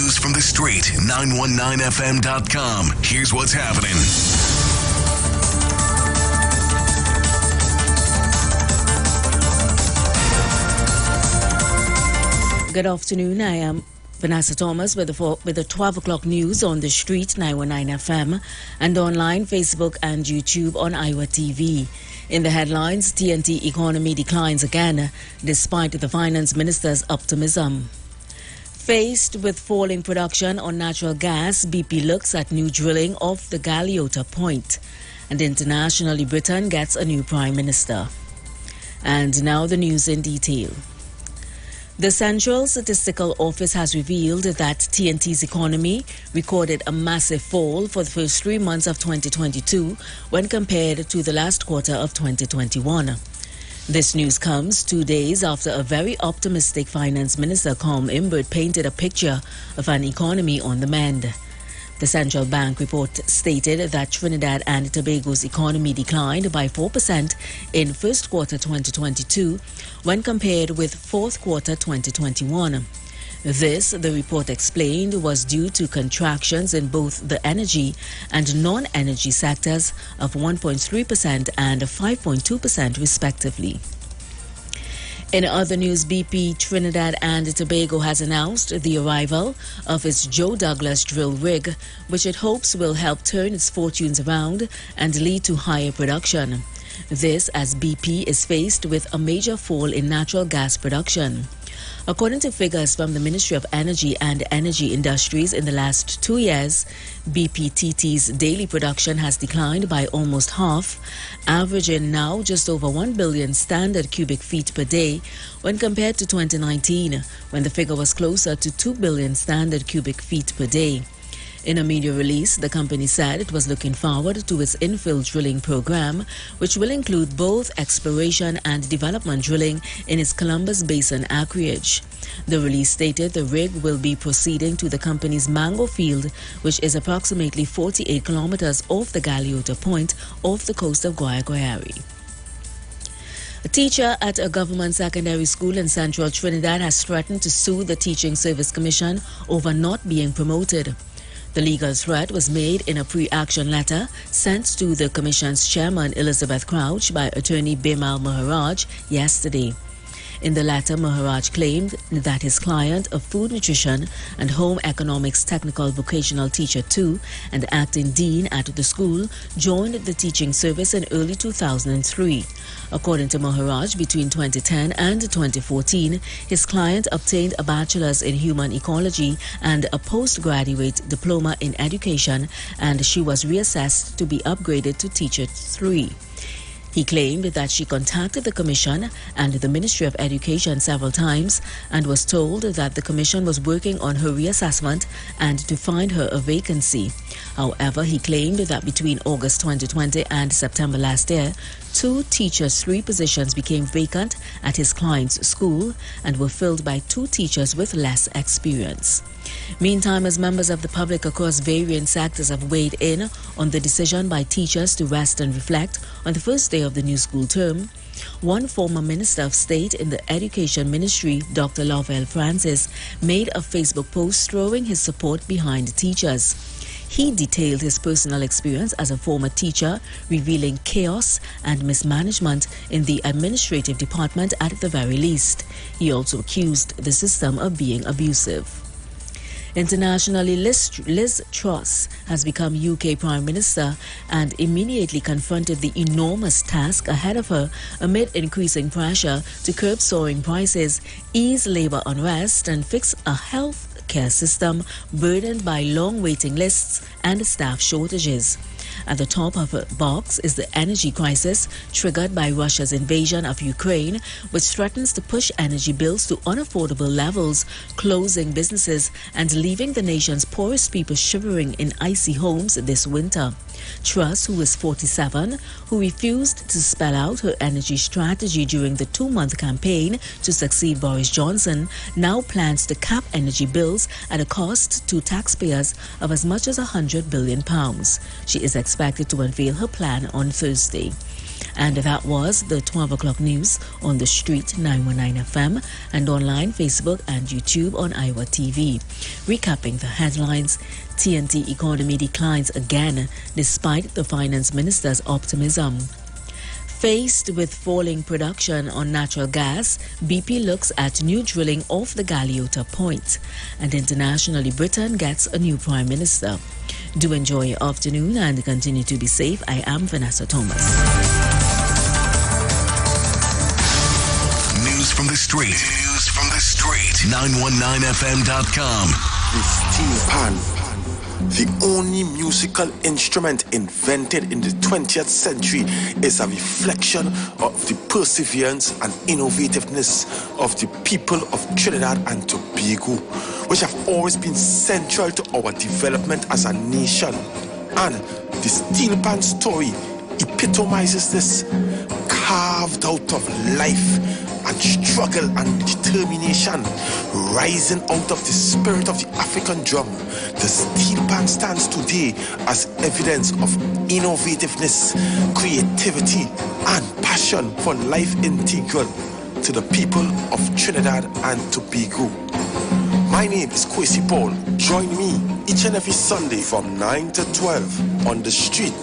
news from the street. 919fm.com. Here's what's happening. Good afternoon. I am Vanessa Thomas with the 12 o'clock news on the street, 919 FM, and online, Facebook and YouTube on IWER TV. In the headlines, TNT economy declines again, despite the finance minister's optimism. Faced with falling production on natural gas, BP looks at new drilling off the Galeota Point. And internationally, Britain gets a new prime minister. And now the news in detail. The Central Statistical Office has revealed that TNT's economy recorded a massive fall for the first 3 months of 2022 when compared to the last quarter of 2021. This news comes 2 days after a very optimistic Finance Minister, Colm Imbert, painted a picture of an economy on the mend. The central bank report stated that Trinidad and Tobago's economy declined by 4% in first quarter 2022 when compared with fourth quarter 2021. This, the report explained, was due to contractions in both the energy and non-energy sectors of 1.3% and 5.2% respectively. In other news, BP Trinidad and Tobago has announced the arrival of its Joe Douglas drill rig, which it hopes will help turn its fortunes around and lead to higher production. This as BP is faced with a major fall in natural gas production. According to figures from the Ministry of Energy and Energy Industries, in the last 2 years, BPTT's daily production has declined by almost half, averaging now just over 1 billion standard cubic feet per day when compared to 2019, when the figure was closer to 2 billion standard cubic feet per day. In a media release, the company said it was looking forward to its infill drilling program, which will include both exploration and development drilling in its Columbus Basin acreage. The release stated the rig will be proceeding to the company's Mango Field, which is approximately 48 kilometers off the Galeota Point off the coast of Guayguayari. A teacher at a government secondary school in central Trinidad has threatened to sue the Teaching Service Commission over not being promoted. The legal threat was made in a pre-action letter sent to the Commission's chairman, Elizabeth Crouch, by attorney Bimal Maharaj yesterday. In the letter, Maharaj claimed that his client, a food nutrition and home economics technical vocational teacher 2 and acting dean at the school, joined the teaching service in early 2003. According to Maharaj, between 2010 and 2014, his client obtained a bachelor's in human ecology and a postgraduate diploma in education, and she was reassessed to be upgraded to teacher 3. He claimed that she contacted the Commission and the Ministry of Education several times and was told that the Commission was working on her reassessment and to find her a vacancy. However, he claimed that between August 2020 and September last year, 2 teachers' 3 positions became vacant at his client's school and were filled by 2 teachers with less experience. Meantime, as members of the public across various sectors have weighed in on the decision by teachers to rest and reflect on the first day of the new school term, one former Minister of State in the Education Ministry, Dr. Lovell Francis, made a Facebook post throwing his support behind teachers. He detailed his personal experience as a former teacher, revealing chaos and mismanagement in the administrative department at the very least. He also accused the system of being abusive. Internationally, Liz Truss has become UK Prime Minister and immediately confronted the enormous task ahead of her amid increasing pressure to curb soaring prices, ease labour unrest and fix a health care system burdened by long waiting lists and staff shortages. At the top of her box is the energy crisis triggered by Russia's invasion of Ukraine, which threatens to push energy bills to unaffordable levels, closing businesses and leaving the nation's poorest people shivering in icy homes this winter. Truss, who is 47, who refused to spell out her energy strategy during the 2-month campaign to succeed Boris Johnson, now plans to cap energy bills at a cost to taxpayers of as much as £100 billion. She is expected to unveil her plan on Thursday. And that was the 12 o'clock news on the street 919 FM and online, Facebook and YouTube on IWER TV. Recapping the headlines, TNT economy declines again despite the finance minister's optimism. Faced with falling production on natural gas, BP looks at new drilling off the Galeota Point. And internationally, Britain gets a new prime minister. Do enjoy your afternoon and continue to be safe. I am Vanessa Thomas. News from the street. 919fm.com. The steel pan, the only musical instrument invented in the 20th century, is a reflection of the perseverance and innovativeness of the people of Trinidad and Tobago, which have always been central to our development as a nation. And the steel pan story epitomizes this, carved out of life and struggle and determination, rising out of the spirit of the African drum. The steel pan stands today as evidence of innovativeness, creativity, and passion for life integral to the people of Trinidad and Tobago. My name is Kwesi Paul. Join me each and every Sunday from 9 to 12 on the street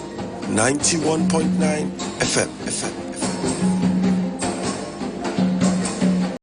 91.9 FM.